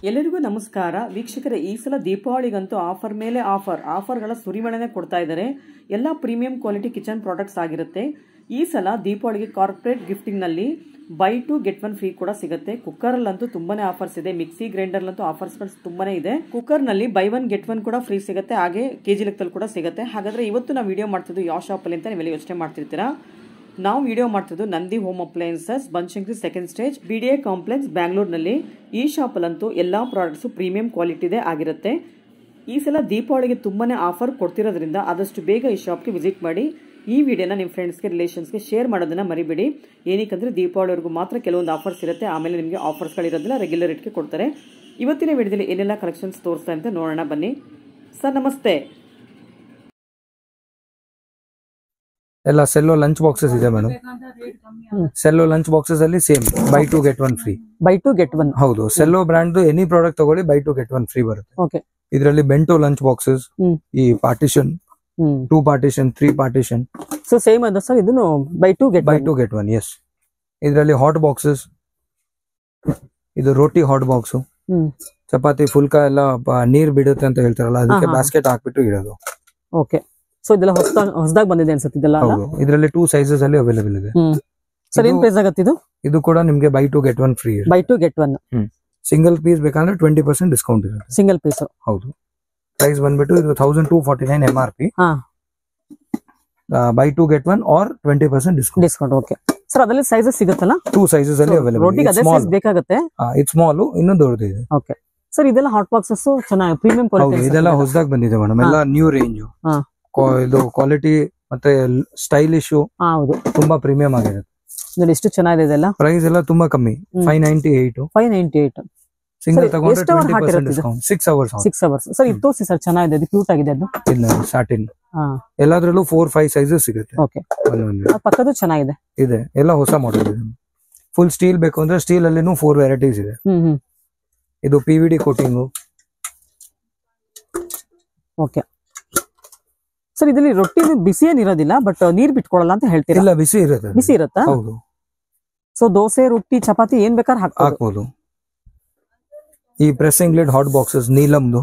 ಎಲ್ಲರಿಗೂ ನಮಸ್ಕಾರ ವೀಕ್ಷಕರೇ, ಈ ಸಲ ದೀಪಾವಳಿಗಂತೂ ಆಫರ್ ಮೇಲೆ ಆಫರ್ಗಳ ಸುರಿಮಳೆನೇ ಕೊಡ್ತಾ ಇದ್ದಾರೆ. ಎಲ್ಲ ಪ್ರೀಮಿಯಂ ಕ್ವಾಲಿಟಿ ಕಿಚನ್ ಪ್ರಾಡಕ್ಟ್ಸ್ ಆಗಿರುತ್ತೆ. ಈ ಸಲ ದೀಪಾವಳಿಗೆ ಕಾರ್ಪೊರೇಟ್ ಗಿಫ್ಟಿಂಗ್ನಲ್ಲಿ ಬೈ 2 get 1 ಫ್ರೀ ಕೂಡ ಸಿಗುತ್ತೆ. ಕುಕ್ಕರಲ್ಲಂತೂ ತುಂಬಾನೇ ಆಫರ್ಸ್ ಇದೆ. ಮಿಕ್ಸಿ ಗ್ರೈಂಡರ್ಲಂತೂ ಆಫರ್ಸ್ಗಳು ತುಂಬಾನೇ ಇದೆ. ಕುಕ್ಕರ್ನಲ್ಲಿ ಬೈ 1 get 1 ಕೂಡ ಫ್ರೀ ಸಿಗುತ್ತೆ. ಹಾಗೆ ಕೆಜಿ ಲೆಕ್ಕದಲ್ಲಿ ಕೂಡ ಸಿಗುತ್ತೆ. ಹಾಗಾದ್ರೆ ಇವತ್ತು ನಾವು ವಿಡಿಯೋ ಮಾಡ್ತಿದ್ದು ಯಾವ ಶಾಪಲ್ಲಿ ಅಂತ ನೀವೆಲ್ಲ ಯೋಚನೆ ಮಾಡ್ತಿರ್ತೀರಾ. ನಾವು ವಿಡಿಯೋ ಮಾಡ್ತಿದ್ದು Nandi home appliances, Banashankari second stage, BDA complex, ಬ್ಯಾಂಗ್ಳೂರ್ನಲ್ಲಿ. ಈ ಶಾಪಲ್ಲಂತೂ ಎಲ್ಲ ಪ್ರಾಡಕ್ಟ್ಸು ಪ್ರೀಮಿಯಂ ಕ್ವಾಲಿಟಿದೇ ಆಗಿರುತ್ತೆ. ಈ ಸಲ ದೀಪಾವಳಿಗೆ ತುಂಬಾನೇ ಆಫರ್ ಕೊಡ್ತಿರೋದ್ರಿಂದ ಆದಷ್ಟು ಬೇಗ ಈ ಶಾಪ್ಗೆ ವಿಸಿಟ್ ಮಾಡಿ. ಈ ವಿಡಿಯೋನ ನಿಮ್ಮ ಫ್ರೆಂಡ್ಸ್ಗೆ, ರಿಲೇಷನ್ಸ್ಗೆ ಶೇರ್ ಮಾಡೋದನ್ನ ಮರಿಬೇಡಿ. ಏನಕ್ಕಂದ್ರೆ ದೀಪಾವಳಿವರೆಗೂ ಮಾತ್ರ ಕೆಲವೊಂದು ಆಫರ್ಸ್ ಇರುತ್ತೆ. ಆಮೇಲೆ ನಿಮಗೆ ಆಫರ್ಸ್ಗಳಿರೋದಿಲ್ಲ, ರೆಗ್ಯುಲರ್ ರೇಟ್ಗೆ ಕೊಡ್ತಾರೆ. ಇವತ್ತಿನ ವಿಡಿಯೋದಲ್ಲಿ ಏನೆಲ್ಲ ಕಲೆಕ್ಷನ್ಸ್ ತೋರಿಸ್ತಾ ಅಂತ ನೋಡೋಣ ಬನ್ನಿ. ಸರ್ ನಮಸ್ತೆ. ಎಲ್ಲ ಸೆಲ್ಲೋ ಲಂಚ್ ಬಾಕ್ಸಸ್ ಇದೆ ಮೇಡಮ್. ಸೆಲ್ಲೋ ಲಂಚ್ ಬಾಕ್ಸಸ್ ಅಲ್ಲಿ same by 2 get 1 free. Buy 2 get 1 ಹೌದು. ಸೆಲ್ಲೋ ಬ್ರಾಂಡ್ ಎನಿ ಪ್ರಾಡಕ್ಟ್ ತಗೊಳ್ಳಿ ಬೈ 2 get 1 ಫ್ರೀ ಬರುತ್ತೆ. ಓಕೆ. ಇದರಲ್ಲಿ ಬೆಂಟೋ ಲಂಚ್ ಬಾಕ್ಸಸ್, ಈ partition 2 partition 3 partition. So same ಅದ ಸರ್, ಇದನ್ನು ಬೈ 2 get 1 ಎಸ್. ಇದರಲ್ಲಿ ಹಾಟ್ ಬಾಕ್ಸಸ್, ಇದು ರೋಟಿ ಹಾಟ್ ಬಾಕ್ಸ್, ಚಪಾತಿ ಫುಲ್ಕ ಎಲ್ಲ ನೀರ್ ಬಿಡುತ್ತೆ ಅಂತ ಹೇಳ್ತಾರಲ್ಲ, ಅದಕ್ಕೆ ಬಾಸ್ಕೆಟ್ ಹಾಕ್ಬಿಟ್ಟು ಇಡೋದು. ಓಕೆ. ಸೊ ಇದೆಲ್ಲ ಹೊಸದಾಗಿ ಬಂದಿದೆ ಅನ್ಸುತ್ತೆ ಇದೆಲ್ಲ. ಹೌದು. ಇದರಲ್ಲಿ 2 ಸೈಜಸ್ ಅಲ್ಲಿ ಅವೈಲೇಬಲ್ ಇದೆ. ಸರ್ ಏನ್ ಪ್ರೈಸ್ ಆಗುತ್ತೆ ಇದು? ಇದು ಕೂಡ ನಿಮಗೆ buy 2 get 1 free. Buy 2 get 1 single piece ಬೇಕಂದ್ರೆ 20% ಡಿಸ್ಕೌಂಟ್ ಇರುತ್ತೆ. Single piece. ಹೌದು. ಪ್ರೈಸ್ ಬಂದ್ಬಿಟ್ಟು ಇದು 1249 MRP. Buy 2 get 1 or 20% discount. Okay sir, ಅದರಲ್ಲಿ ಸೈಜಸ್ ಸಿಗುತ್ತಲ್ಲ? 2 ಸೈಜಸ್ ಅಲ್ಲಿ ಅವೈಲೇಬಲ್. ರೋಟಿಗೆ ಅದೇ ಸೈಜ್ ಬೇಕಾಗುತ್ತೆ. ಇದು ಸ್ಮಾಲ್, ಇನ್ನು ದೊಡ್ಡದಿದೆ. ಓಕೆ ಸರ್, ಇದೆಲ್ಲ ಹಾಟ್ ಬಾಕ್ಸಸ್ ಚೆನ್ನಾಗಿ ಪ್ರೀಮಿಯಂ ಕ್ವಾಲಿಟಿ. ಇದೆಲ್ಲ ಹೊಸದಾಗಿ ಬಂದಿದೆ ಮೇಡಮ್. ಎಲ್ಲ ನ್ಯೂ ರೇಂಜ್. ಇದು ಕ್ವಾಲಿಟಿ ಮತ್ತೆ ಸ್ಟೈಲಿಶ್. ಹೌದು, ತುಂಬಾ ಪ್ರೀಮಿಯಂ ಆಗಿರುತ್ತೆ. ನೋಡಿ ಎಷ್ಟು ಚೆನ್ನಾಗಿದೆ ಇದೆಲ್ಲ. ಪ್ರೈಸ್ ಎಲ್ಲ ತುಂಬಾ ಕಮ್ಮಿ, 598. ಸಿಂಗಲ್ ತಗೊಂಡ್ರೆ 20% ಡಿಸ್ಕೌಂಟ್. 6 hours. ಸರ್ ಇದು ತೋರಿಸಿ ಸರ್, ಚೆನ್ನಾಗಿದೆ, ಅದು ಕ್ಯೂಟ್ ಆಗಿದೆ. ಅದು ಸ್ಯಾಟಿನ್. ಎಲ್ಲಾದ್ರಲ್ಲೂ 4-5 ಸೈಜಸ್ ಸಿಗುತ್ತೆ. ಓಕೆ. ಪಕ್ಕದ್ದು ಚೆನ್ನಾಗಿದೆ. ಇದೆ, ಎಲ್ಲ ಹೊಸ ಮಾಡೆಲ್ ಇದೆ. ಫುಲ್ ಸ್ಟೀಲ್ ಬೇಕು ಅಂದ್ರೆ ಸ್ಟೀಲ್ ಅಲ್ಲಿನೂ 4 ವೆರೈಟೀಸ್ ಇದೆ. ಇದು PVD ಕೋಟಿಂಗು. ಓಕೆ ಸರ್, ಇದರಲ್ಲಿ ರೊಟ್ಟಿ ಬಿಸಿ ಏನಿರೋದಿಲ್ಲ, ಬಟ್ ನೀರ್ ಬಿಟ್ಕೊಳಲ್ಲ ಅಂತ ಹೇಳ್ತೀರಾ? ಇಲ್ಲ, ಬಿಸಿ ಇರುತ್ತೆ. ಬಿಸಿ ಇರುತ್ತಾ? ಹೌದು. ಸೊ ದೋಸೆ, ರೊಟ್ಟಿ, ಚಪಾತಿ ಏನ್ ಬೇಕಾದ್ರೆ ಹಾಕ್ಬೋದು. ಈ ಪ್ರೆಸ್ಸಿಂಗ್ ಲಿಡ್ ಹಾಟ್ ಬಾಕ್ಸಸ್ ನೀಲಮ್ದು,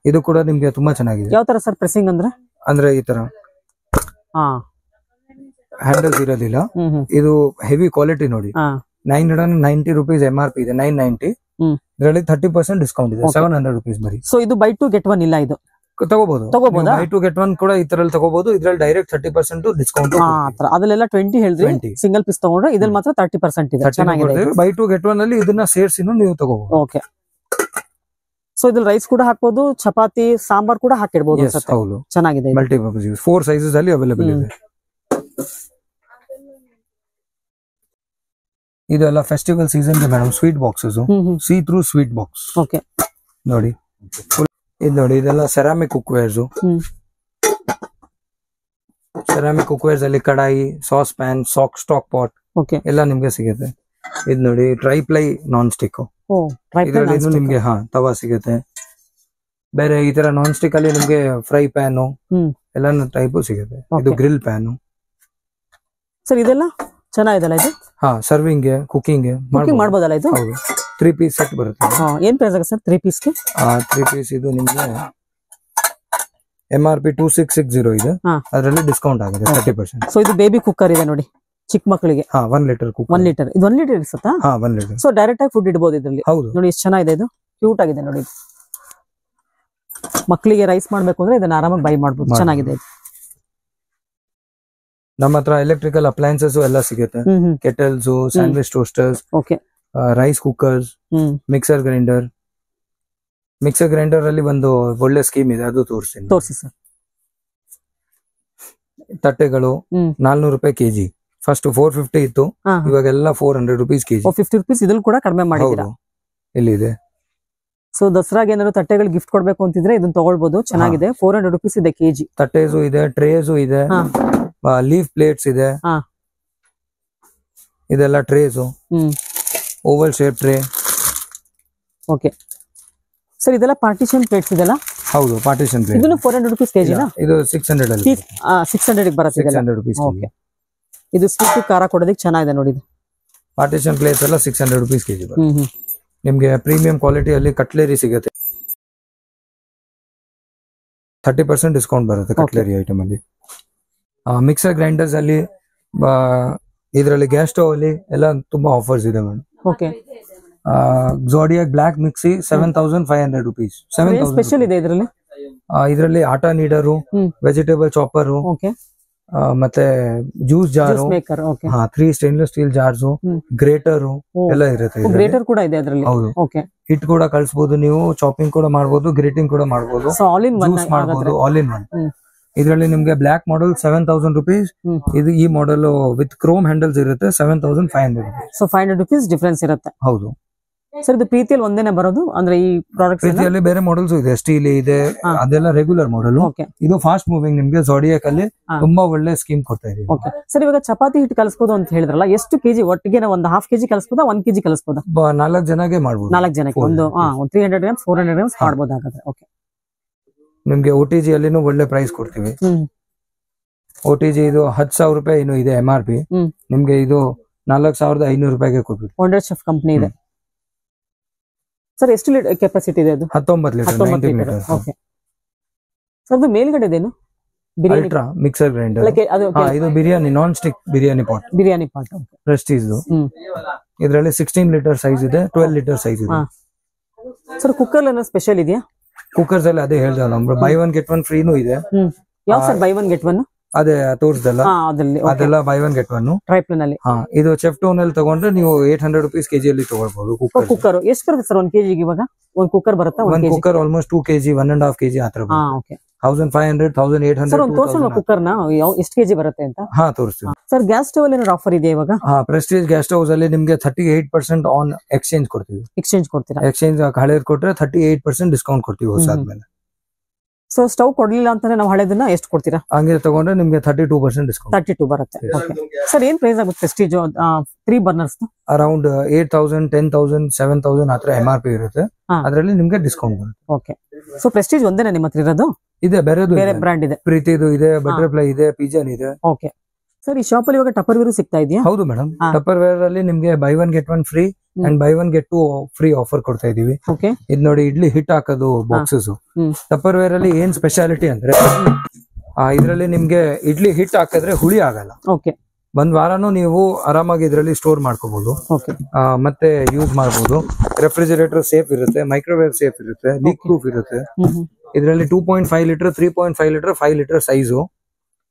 ಇದು ಕೂಡ ನಿಮ್ಗೆ ತುಂಬಾ ಚೆನ್ನಾಗಿದೆ. ಯಾವ ತರ ಸರ್ ಪ್ರೆಸ್ಸಿಂಗ್ ಅಂದ್ರೆ ಈ ತರ ಹ್ಯಾಂಡಲ್ಸ್ ಇರೋದಿಲ್ಲ. ಇದು ಹೆವಿ ಕ್ವಾಲಿಟಿ ನೋಡಿ. 990 rupees MRP ಇದೆ. 990. ಇದರಲ್ಲಿ 30% ಡಿಸ್ಕೌಂಟ್ ಇದೆ. 700 rupees ಬರೀ. ಸೊ ಇದು ಬೈ 2 get 1 ಇಲ್ಲ, ಇದು ತಗೋಬಹುದು. ಬೈ 2 get 1 ಕೂಡ ಇದರಲ್ಲಿ ತಗೋಬಹುದು. ಇದರಲ್ಲಿ ಡೈರೆಕ್ಟ್ 30% ಡಿಸ್ಕೌಂಟ್. ಅದಲ್ಲೆಲ್ಲ 20 ಹೇಳಿದ್ರಿ. ಸಿಂಗಲ್ ಪೀಸ್ ತಗೊಂಡ್ರೆ ಇದ್ರಲ್ಲಿ ಮಾತ್ರ 30% ಇದೆ. ಚೆನ್ನಾಗಿದೆ. ಬೈ 2 get 1 ಅಲ್ಲಿ ಇದನ್ನ ಸೇರಿಸಿನೂ ನೀವು ತಗೋಬಹುದು. ಓಕೆ. ಸೊ ಇದ್ರಲ್ಲಿ ರೈಸ್ ಕೂಡ ಹಾಕ್ಬೋದು, ಚಪಾತಿ, ಸಾಂಬಾರ್ ಕೂಡ ಹಾಕಿಡ್ಬೋದು. ಹೌದು, ಚೆನ್ನಾಗಿದೆ. Multipurpose use. 4 ಸೈಜಸ್ ಅಲ್ಲಿ ಅವೈಲೇಬಲ್ ಇದೆ. ಇದೆಲ್ಲ festival season madam. Sweet boxes, see through sweet box. Okay ನೋಡಿ, ಇದು ನೋಡಿ, ಇದೆಲ್ಲ ಸೆರಾಮಿಕ್ ಕುಕ್ವೇರ್ಸ್. ಸೆರಾಮಿಕ್ ಕುಕ್ವೇರ್ಸ್ ಅಲ್ಲಿ ಕಡಾಯಿ, ಸಾಸ್ ಪ್ಯಾನ್, ಸ್ಟಾಕ್ ಪಾಟ್ ಎಲ್ಲ ನಿಮ್ಗೆ ಸಿಗುತ್ತೆ. ಇದು ನೋಡಿ, ಟ್ರೈಪ್ಲೈ ನಾನ್ ಸ್ಟಿಕ್. ಇದರಲ್ಲಿ ನಿಮ್ಗೆ ತವಾ ಸಿಗುತ್ತೆ. ಬೇರೆ ಈ ತರ ನಾನ್ ಸ್ಟಿಕ್ ಅಲ್ಲಿ ನಿಮ್ಗೆ ಫ್ರೈ ಪ್ಯಾನ್ ಎಲ್ಲ ಟೈಪ್ ಸಿಗುತ್ತೆ. ಇದು ಗ್ರಿಲ್ ಪ್ಯಾನ್. ಸರ್ ಇದೆಲ್ಲ ಚೆನ್ನಾಗಿದೆಲ್ಲ ಇದು? ಸರ್ವಿಂಗ್ ಗೆ, ಕುಕಿಂಗ್ ಮಾಡಬಹುದಲ್ಲ ಇದು? ಹೌದು. 3 ಪೀಸ್ ಸೆಟ್ ಬರುತ್ತೆ. ಏನ್ ಪ್ರೈಸ್ ಆಗುತ್ತೆ ಸರ್ 3 ಪೀಸ್ಗೆ? 3 ಪೀಸ್ ಇದು ನಿಮ್ಗೆ MRP 2660 ಇದೆ. ಅದರಲ್ಲಿ ಡಿಸ್ಕೌಂಟ್ ಆಗಿದೆ 30%. ಸೊ ಇದು ಬೇಬಿ ಕುಕ್ಕರ್ ಇದೆ ನೋಡಿ, ಚಿಕ್ಕ ಮಕ್ಕಳಿಗೆ. 1 ಲೀಟರ್ ಕುಕ್ಕರ್. 1 ಲೀಟರ್. ಇದು 1 ಲೀಟರ್ ಇರುತ್ತಾ? 1 ಲೀಟರ್. ಸೊ ಡೈರೆಕ್ಟ್ ಆಗಿ ಫುಡ್ ಇಡಬಹುದು ಇದರಲ್ಲಿ. ಹೌದು. ನೋಡಿ ಎಷ್ಟು ಚೆನ್ನಾಗಿದೆ, ಇದು ಕ್ಯೂಟ್ ಆಗಿದೆ ನೋಡಿ. ಮಕ್ಕಳಿಗೆ ರೈಸ್ ಮಾಡ್ಬೇಕು ಅಂದ್ರೆ ಇದನ್ನ ಆರಾಮಾಗಿ ಬೈ ಮಾಡಬಹುದು. ಚೆನ್ನಾಗಿದೆ. ನಮ್ಮ ಹತ್ರ ಎಲೆಕ್ಟ್ರಿಕಲ್ ಅಪ್ಲಯನ್ಸಸ್ ಎಲ್ಲ ಸಿಗುತ್ತೆ. Kettles, sandwich toasters, rice cookers, mixer grinder. Mixer grinder ಅಲ್ಲಿ ಒಂದು ಒಳ್ಳೆ ಸ್ಕೀಮ್ ಇದೆ, ಅದು ತೋರಿಸಿ ಸರ್. ತಟ್ಟೆಗಳು 400 ರೂಪಾಯಿ ಕೆಜಿ. ಫಸ್ಟ್ 450 ಇತ್ತು, ಇವಾಗೆಲ್ಲ 400 rupees ಕೆಜಿ. 50 rupees ಇದ್ರಲ್ಲಿ ಕೂಡ ಕಡಿಮೆ ಮಾಡಿದ್ದೀರಾ? ಎಲ್ಲಿದೆ? ಸೊ ದಸರಾಗೆ ಏನಾದ್ರು ತಟ್ಟೆಗಳು ಗಿಫ್ಟ್ ಕೊಡ್ಬೇಕು ಅಂತಿದ್ರೆ ಇದನ್ನ ತಗೊಳ್ಬಹುದು. ಚೆನ್ನಾಗಿದೆ. 400 rupees ಇದೆ ಕೆಜಿ. ತಟ್ಟೆಸು ಇದೆ, ಟ್ರೇಸು ಇದೆ, ಲೀಫ್ ಪ್ಲೇಟ್ಸ್ ಇದೆ. ಇದೆಲ್ಲ trays, Oval shape tray. Okay sir, ಇದೆಲ್ಲ ಪಾರ್ಟಿಷನ್ ಪ್ಲೇಟ್ಸ್ ಇದೆಲ್ಲ? ಹೌದು, ಪಾರ್ಟಿಷನ್ ಪ್ಲೇಟ್. ಇದನ್ನು 400 rupees ಕೆಜಿನಾ? ಇದು 600 ಅಲ್ಲಿ. 600 ಬರುತ್ತೆ. 600 rupees. ಓಕೆ. ಇದು ಸ್ವೀಟ್ ಖಾರ ಕೊಡೋದಕ್ಕೆ ಚೆನ್ನಾಗಿದೆ ನೋಡಿ. ಪಾರ್ಟಿಷನ್ ಪ್ಲೇಟ್ಸ್ ಎಲ್ಲ 600 rupees ಕೆಜಿ ಬರುತ್ತೆ. ನಿಮ್ಗೆ ಪ್ರೀಮಿಯಂ ಕ್ವಾಲಿಟಿಯಲ್ಲಿ ಕಟ್ಲೆರಿ ಸಿಗುತ್ತೆ. 30% ಡಿಸ್ಕೌಂಟ್ ಬರುತ್ತೆ ಕಟ್ಲೆರಿ ಐಟಮ್ ಅಲ್ಲಿ. ಮಿಕ್ಸರ್ ಗ್ರೈಂಡರ್ಸ್ ಅಲ್ಲಿ ಇದರಲ್ಲಿ ಗ್ಯಾಸ್ ಸ್ಟವ್ ಅಲ್ಲಿ ಎಲ್ಲ ತುಂಬಾ ಆಫರ್ಸ್ ಇದೆ madam. Okay. Zodiac black mixie 7500 rupees. Special ಇದೆ ಇದರಲ್ಲಿ. ಇದರಲ್ಲಿ ಆಟಾ ನೀಡರು, ವೆಜಿಟೇಬಲ್ ಚಾಪರ್, ಮತ್ತೆ juice jar, 3 stainless steel jars, greater ಎಲ್ಲ ಇರುತ್ತೆ. ಗ್ರೇಟರ್ ಕೂಡ ಇದೆ ಅದರಲ್ಲಿ. ಹೌದು. ಹಿಟ್ ಕೂಡ ಕಳಿಸಬಹುದು ನೀವು, ಚಾಪಿಂಗ್ ಕೂಡ ಮಾಡಬಹುದು, ಗ್ರೇಟಿಂಗ್ ಕೂಡ ಮಾಡಬಹುದು, ಜ್ಯೂಸ್ ಮಾಡಬಹುದು, ಆಲ್ ಇನ್ ಒನ್. ಇದರಲ್ಲಿ ನಿಮ್ಗೆ ಬ್ಲಾಕ್ ಮಾಡೆಲ್ 7000 rupees. ಇದು ಈ ಮಾಡೆಲ್ ವಿತ್ ಕ್ರೋಮ್ ಹ್ಯಾಂಡಲ್ಸ್ ಇರುತ್ತೆ 7500 rupees. ಸೊ 500 rupees ಡಿಫರೆನ್ಸ್ ಇರುತ್ತೆ. ಹೌದು ಸರ್. ಇದು ಪ್ರೀತಿಯಲ್ಲಿ ಒಂದೇನೆ ಬರೋದು ಅಂದ್ರೆ ಈ ಪ್ರಾಡಕ್ಟ್ಸ್? ಪ್ರೀತಿಯಲ್ಲಿ ಬೇರೆ ಮಾಡೆಲ್ಸ್ ಇದೆ, ಸ್ಟೀಲ್ ಇದೆ, ಅದೆಲ್ಲ ರೆಗ್ಯುಲರ್ ಮಾಡೆಲ್. ಇದು ಫಾಸ್ಟ್ ಮೂವಿಂಗ್. ನಿಮ್ಗೆ ಝೋಡಿಯಾಕ್ ಅಲ್ಲಿ ತುಂಬಾ ಒಳ್ಳೆ ಸ್ಕೀಮ್ ಕೊಡ್ತಾ ಇದೆ. ಸರ್, ಇವಾಗ ಚಪಾತಿ ಹಿಟ್ಟು ಕಲಿಸಬಹುದು ಅಂತ ಹೇಳಿದ್ರಲ್ಲ, ಎಷ್ಟು ಕೆಜಿ ಒಟ್ಟಿಗೆ? ಒಂದು ½ kg ಕಲಿಸಬಹುದಾ, 1 kg ಕಲಿಸಬಹುದಾ? 4 ಜನಕ್ಕೆ ಮಾಡಬಹುದು. 4 ಜನಕ್ಕೆ ಒಂದು 300 grams 400 grams ಮಾಡಬಹುದು ಹಾಗಾದ್ರೆ. ಓಕೆ. ನಿಮ್ಗೆ OTG ಅಲ್ಲಿನೂ ಒಳ್ಳೆ ಪ್ರೈಸ್ ಕೊಡ್ತೀವಿ. OTG ಇದು 10,000 ರೂಪಾಯಿ ಇನ್ನು ಇದೆ MRP. ನಿಮ್ಗೆ ಇದು 4500 ರೂಪಾಯಿಗೆ ಕೊಡ್ತೀವಿ. ವಂಡರ್ ಶೆಫ್ ಕಂಪನಿ ಇದೆ. ಸರ್, ಎಷ್ಟು ಕೆಪಾಸಿಟಿ ಇದೆ ಅದು? 19 ಲೀಟರ್. ಓಕೆ. ಸರ್, ಅದು ಮೇಲ್ಗಡೆ ಇದೇನು? Ultra mixer grinder. ಇದು biryani non stick biryani pot. Prestige. ಇದರಲ್ಲಿ 16 ಲೀಟರ್ ಸೈಜ್ ಇದೆ, 12 ಲೀಟರ್ ಸೈಜ್ ಇದೆ. ಸರ್, ಕುಕ್ಕರ್ ಏನೋ ಸ್ಪೆಷಲ್ ಇದೆಯಾ? ಕುಕ್ಕರ್ಸ್ ಅಲ್ಲಿ ಅದೇ ಹೇಳ್ದೆ ನಮ್ಗೆ ಬೈ 1 get 1 ಫ್ರೀನೂ ಇದೆ. ಯಾವ ಸರ್ ಬೈ 1 get 1? ಅದೇ ತೋರಿಸ್ದಲ್ಲ, ಅದೆಲ್ಲ ಬೈ 1 get 1 ಟ್ರೈಪ್ಲನ್ ಅಲ್ಲಿ. ಇದು ಚೆಫ್ ಟೋನ್ ಅಲ್ಲಿ ತಗೊಂಡ್ರೆ ನೀವು 800 rupees kg ಅಲ್ಲಿ ತಗೊಳ್ಬಹುದು. ಕುಕ್ಕರ್ ಎಷ್ಟು ಬರುತ್ತೆ ಸರ್ 1 kg? ಇವಾಗ ಒಂದು ಕುಕ್ಕರ್ ಬರುತ್ತಾ? ಒಂದು ಕುಕ್ಕರ್ ಆಲ್ಮೋಸ್ಟ್ 2 kg 1.5 kg ಆತರ. 1500 1800. ಸರ್, ಒಂದು ತೋರಿಸೋಣ ಕುಕ್ಕರ್ ನ ಎಷ್ಟು kg ಬರುತ್ತೆ ಅಂತ? ತೋರಿಸ್ತೀವಿ. ಸರ್, ಗ್ಯಾಸ್ ಸ್ಟವ್ ಅಲ್ಲಿ ಏನಾದ್ರು ಆಫರ್ ಇದೆ ಇವಾಗ? ಪ್ರೆಸ್ಟೀಜ್ ಗ್ಯಾಸ್ ಸ್ಟವ್ಸ್ ಅಲ್ಲಿ ನಿಮ್ಗೆ 38% ಆನ್ ಎಕ್ಸ್ಚೇಂಜ್ ಕೊಡ್ತೀವಿ. ಎಕ್ಸ್ಚೇಂಜ್ ಕೊಡ್ತೀರಾ? ಎಕ್ಸ್ಚೇಂಜ್ ಹಳೇದ್ ಕೊಟ್ರೆ 38% ಡಿಸ್ಕೌಂಟ್ ಕೊಡ್ತೀವಿ ಹೊಸಾದ್ಮೇಲೆ. ಸೊ ಸ್ಟವ್ ಕೊಡ್ಲಿಲ್ಲ ಅಂತಂದ್ರೆ ನಾವು ಹಳೆದನ್ನ ಎಷ್ಟು ಕೊಡ್ತೀರಾ? ಹಂಗೆ ತಗೊಂಡ್ರೆ ನಿಮ್ಗೆ 32% ಡಿಸ್ಕೌಂಟ್. 32 ಬರುತ್ತೆ. ಸರ್, ಏನ್ ಪ್ರೈಸ್ ಆಗುತ್ತೆ ಪ್ರೆಸ್ಟೀಜ್ 3 ಬರ್ನರ್ಸ್? ಅರೌಂಡ್ 8000 10000 7000 ಆತರ MRP ಇರುತ್ತೆ. ಅದರಲ್ಲಿ ನಿಮ್ಗೆ ಡಿಸ್ಕೌಂಟ್ ಬರುತ್ತೆ. ಓಕೆ. ಸೊ ಪ್ರೆಸ್ಟೀಜ್ ಒಂದೇನಾ ನಿಮ್ಮ ಹತ್ರ ಇರೋದು? ಇದೆ, ಬೇರೆ ಬ್ರಾಂಡ್ ಇದೆ. ಪ್ರೀತಿದು ಇದೆ, ಬಟರ್ಫ್ಲೈ ಇದೆ, ಪಿಜನ್ ಇದೆ. ಓಕೆ. ಸರ್, ಈ ಶಾಪ್ ಅಲ್ಲಿ ಇವಾಗ ಟಪ್ಪರ್ ವೇರ್ ಸಿಗ್ತಾ ಇದೆಯಾ? ಹೌದು ಮೇಡಮ್. ಟಪ್ಪರ್ ವೇರ್ ಅಲ್ಲಿ ನಿಮ್ಗೆ by 1 get 1 free and by 1 get 2 free offer ಕೊಡ್ತಾ ಇದೀವಿ. ಇದು ನೋಡಿ, ಇಡ್ಲಿ ಹಿಟ್ ಹಾಕೋದು ಬಾಕ್ಸಸ್. ಟಪ್ಪರ್ ವೇರ್ ಅಲ್ಲಿ ಏನ್ ಸ್ಪೆಷಾಲಿಟಿ ಅಂದ್ರೆ ಇದ್ರಲ್ಲಿ ನಿಮ್ಗೆ ಇಡ್ಲಿ ಹಿಟ್ ಹಾಕಿದ್ರೆ ಹುಳಿ ಆಗಲ್ಲ. ಒಂದ್ ವಾರನೂ ನೀವು ಆರಾಮಾಗಿ ಇದ್ರಲ್ಲಿ ಸ್ಟೋರ್ ಮಾಡ್ಕೋಬಹುದು, ಮತ್ತೆ ಯೂಸ್ ಮಾಡಬಹುದು. ರೆಫ್ರಿಜರೇಟರ್ ಸೇಫ್ ಇರುತ್ತೆ, ಮೈಕ್ರೋವೇವ್ ಸೇಫ್ ಇರುತ್ತೆ, ಲೀಕ್ ಪ್ರೂಫ್ ಇರುತ್ತೆ. ಇದರಲ್ಲಿ 2.5 litre 3.5 litre 5 litre size.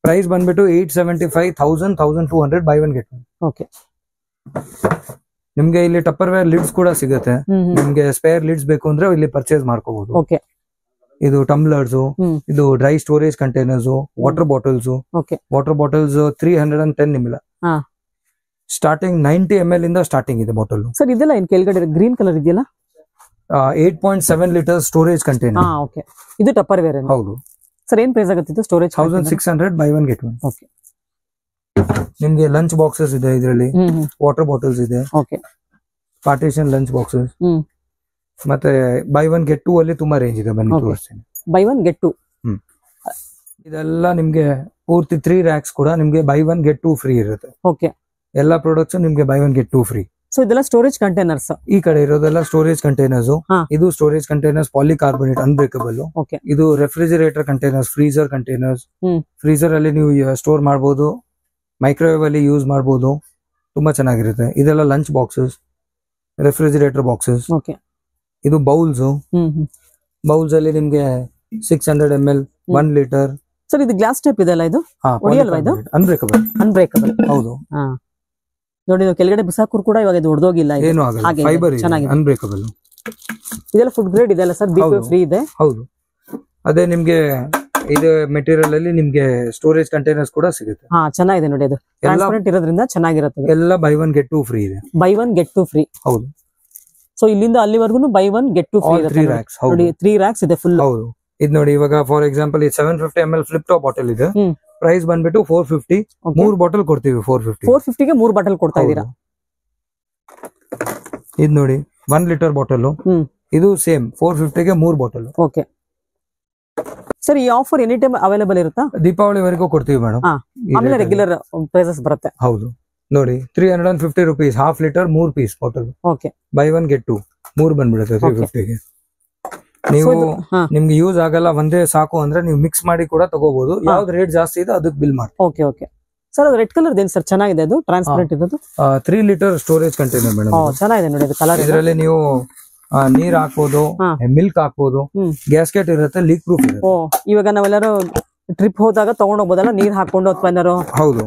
Price ಬಂದ್ಬಿಟ್ಟು 875 1200 ಬೈ 1 get 1. ಓಕೆ. ನಿಮ್ಗೆ ಇಲ್ಲಿ ಟಪ್ಪರ್ ವೇರ್ ಲಿಡ್ಸ್ ಕೂಡ ಸಿಗುತ್ತೆ. ನಿಮ್ಗೆ ಸ್ಪೇರ್ ಲಿಡ್ಸ್ ಬೇಕು ಅಂದ್ರೆ ಇಲ್ಲಿ ಪರ್ಚೇಸ್ ಮಾಡ್ಕೋಬಹುದು. ಓಕೆ. ಇದು ಟಂಬ್ಲರ್ಸ್, ಇದು dry storage containers, water bottles. Water bottles 310 ml. Starting 90 ml ಇಂದ ಸ್ಟಾರ್ಟಿಂಗ್ ಇದೆ ಬಾಟಲ್. ಸರ್, ಇದೆಲ್ಲ ಏನ್ ಕೆಳಗಡೆ ಗ್ರೀನ್ ಕಲರ್ ಇದೆಯಲ್ಲ? 8.7 ಲೀಟರ್ ಸ್ಟೋರೇಜ್ ಕಂಟೈನರ್. ಓಕೆ. ಇದು ಟಪ್ಪರ್ ವೇರ್? ಹೌದು. ಸರ್, ಏನ್ ಪ್ರೈಸ್ ಆಗುತ್ತೆ ಇದು ಸ್ಟೋರೇಜ್? 1600 by 1 get 1. ಓಕೆ. ನಿಮ್ಗೆ ಲಂಚ್ ಬಾಕ್ಸಸ್ ಇದೆ, ಇದರಲ್ಲಿ ವಾಟರ್ ಬಾಟಲ್ಸ್ ಇದೆ, ಪಾರ್ಟಿಷನ್ ಲಂಚ್ ಬಾಕ್ಸಸ್. ಮತ್ತೆ ಬೈ 1 get 2 ಅಲ್ಲಿ ತುಂಬಾ ರೇಂಜ್ ಇದೆ, ಬನ್ನಿ ತೋರಿಸ್ತೀನಿ. ಬೈ 1 get 2 ಇದೆಲ್ಲ ನಿಮ್ಗೆ ಪೂರ್ತಿ 3 racks ಕೂಡ ನಿಮ್ಗೆ ಬೈ 1 get 2 ಫ್ರೀ ಇರುತ್ತೆ. ಓಕೆ. ಎಲ್ಲಾ ಪ್ರಾಡಕ್ಟ್ಸ್ ನಿಮ್ಗೆ ಬೈ 1 get 2 ಫ್ರೀ. ಸೊ ಇದೆಲ್ಲ ಸ್ಟೋರೇಜ್ ಕಂಟೈನರ್ಸ್. ಈ ಕಡೆ ಇರೋದೆಲ್ಲ ಸ್ಟೋರೇಜ್ ಕಂಟೈನರ್ಸ್. ಇದು ಸ್ಟೋರೇಜ್ ಕಂಟೈನರ್ಸ್ ಪಾಲಿಕಾರ್ಬೊನೇಟ್ ಅನ್ಬ್ರೇಕಬಲ್. ಇದು refrigerator containers, freezer containers. Freezer ಅಲ್ಲಿ ನೀವು ಸ್ಟೋರ್ ಮಾಡಬಹುದು, ಮೈಕ್ರೋವೇವ್ ಅಲ್ಲಿ ಯೂಸ್ ಮಾಡಬಹುದು, ತುಂಬಾ ಚೆನ್ನಾಗಿರುತ್ತೆ. ಇದೆಲ್ಲ ಲಂಚ್ ಬಾಕ್ಸಸ್, ರೆಫ್ರಿಜರೇಟರ್ ಬಾಕ್ಸಸ್. ಇದು ಬೌಲ್ಸ್. ಬೌಲ್ಸ್ ಅಲ್ಲಿ ನಿಮ್ಗೆ 600 ml 1 ಲೀಟರ್. ಸರ್, ಇದು ಗ್ಲಾಸ್ ಟೈಪ್ ಇದೆ ಅಲ್ಲ? ಇದು ಅನ್ಬ್ರೇಕಬಲ್. ಹೌದು. ನೋಡಿ, ಕೆಳಗಡೆ ಬಿಸಾಕೂರ್ ಕೂಡ ಇವಾಗ ಇದು ಹೊಡೆದೋಗಿಲ್ಲ, ಏನು ಆಗಲ್ಲ, ಫೈಬರ್ ಚೆನ್ನಾಗಿದೆ, ಅನ್ಬ್ರೇಕಬಲ್. ಇದೆಲ್ಲ ಫುಡ್ ಗ್ರೇಡ್ ಇದೆ ಅಲ್ಲ ಸರ್? ಫ್ರೀ ಇದೆ. ಹೌದು. ಅದೇ ನಿಮ್ಗೆ ಇದು ಮೆಟೀರಿಯಲ್ ಅಲ್ಲಿ ನಿಮ್ಗೆ ಸ್ಟೋರೇಜ್ ಕಂಟೈನರ್ಸ್ ಕೂಡ ಸಿಗುತ್ತೆ. ಚೆನ್ನಾಗಿದೆ ನೋಡಿ, ಅದು ಟ್ರಾನ್ಸ್ಪರೆಂಟ್ ಇರೋದ್ರಿಂದ ಚೆನ್ನಾಗಿರುತ್ತೆ. ಎಲ್ಲ ಬೈ 1 get 2 ಫ್ರೀ ಇದೆ. By 1 get 2 free. ಹೌದು. ಸೊ ಇಲ್ಲಿಂದ ಅಲ್ಲಿವರೆಗೂ ಬೈ 1 get 2 ಫ್ರೀ ಇರುತ್ತೆ. ನೋಡಿ, 3 racks ಇದೆ ಫುಲ್. ಹೌದು. ಇದು ನೋಡಿ, ಇವಾಗ ಫಾರ್ ಎಕ್ಸಾಂಪಲ್ ಈ 750 ml ಫ್ಲಿಪ್ ಟಾಪ್ ಬಾಟಲ್ ಇದೆ. ಪ್ರೈಸ್ ಬಂದ್ಬಿಟ್ಟು 450. 3 ಬಾಟಲ್ ಕೊಡ್ತೀವಿ 450 ಗೆ 3 ಬಾಟಲ್ ಕೊಡ್ತಾ ಇದೀರಾ. ಇದು ನೋಡಿ 1 ಲೀಟರ್ ಬಾಟಲ್. ಇದು ಸೇಮ್ 450 ಗೆ 3 ಬಾಟಲ್. ಓಕೆ. ಸರ್, ಈ ಆಫರ್ ಎನಿ ಟೈಮ್ ಅವೈಲೇಬಲ್ ಇರುತ್ತಾ? ದೀಪಾವಳಿವರೆಗೂ ಕೊಡ್ತೀವಿ ಮೇಡಮ್. ಆಮೇಲೆ ರೆಗ್ಯುಲರ್ ಪ್ರೈಸಸ್ ಬರುತ್ತೆ. ಹೌದು. ನೋಡಿ, 350 rupees half litre 3 piece bottle. Okay. Buy 1 get 2 3 ಬಂದ್ಬಿಡುತ್ತೆ 350ಗೆ. ನೀವು ನಿಮ್ಗೆ ಯೂಸ್ ಆಗಲ್ಲ ಒಂದೇ ಸಾಕು ಅಂದ್ರೆ ನೀವು ಮಿಕ್ಸ್ ಮಾಡಿ ಕೂಡ ತಗೋಬಹುದು. ಯಾವ್ದು ರೇಟ್ ಜಾಸ್ತಿ ಇದೆ ಅದಕ್ಕೆ ಬಿಲ್ ಮಾಡಿ. ಓಕೆ ಓಕೆ ಸರ್, ಅದು ರೆಡ್ ಕಲರ್ ಏನ್ ಸರ್ ಚೆನ್ನಾಗಿದೆ, ಅದು ಟ್ರಾನ್ಸ್ಪರೆಂಟ್ ಇರೋದು 3 ಲೀಟರ್ ಸ್ಟೋರೇಜ್ ಕಂಟೈನರ್ ಮೇಡಮ್. ಚೆನ್ನಾಗಿದೆ ನೋಡಿ ಅದು ಕಲರ್. ಇದರಲ್ಲಿ ನೀವು ನೀರ್ ಹಾಕ್ಬೋದು, ಮಿಲ್ಕ್ ಹಾಕ್ಬೋದು, ಗ್ಯಾಸ್ಕೆಟ್ ಇರುತ್ತೆ, ಲೀಕ್ ಪ್ರೂಫ್ ಇರುತ್ತೆ. ಇವಾಗ ನಾವೆಲ್ಲರೂ ಟ್ರಿಪ್ ಹೋದಾಗ ತಗೊಂಡ್ ಹೋಗ್ಬೋದಲ್ಲ, ನೀರ್ ಹಾಕೊಂಡು ಅಥವಾ ಏನಾರು ಹೌದು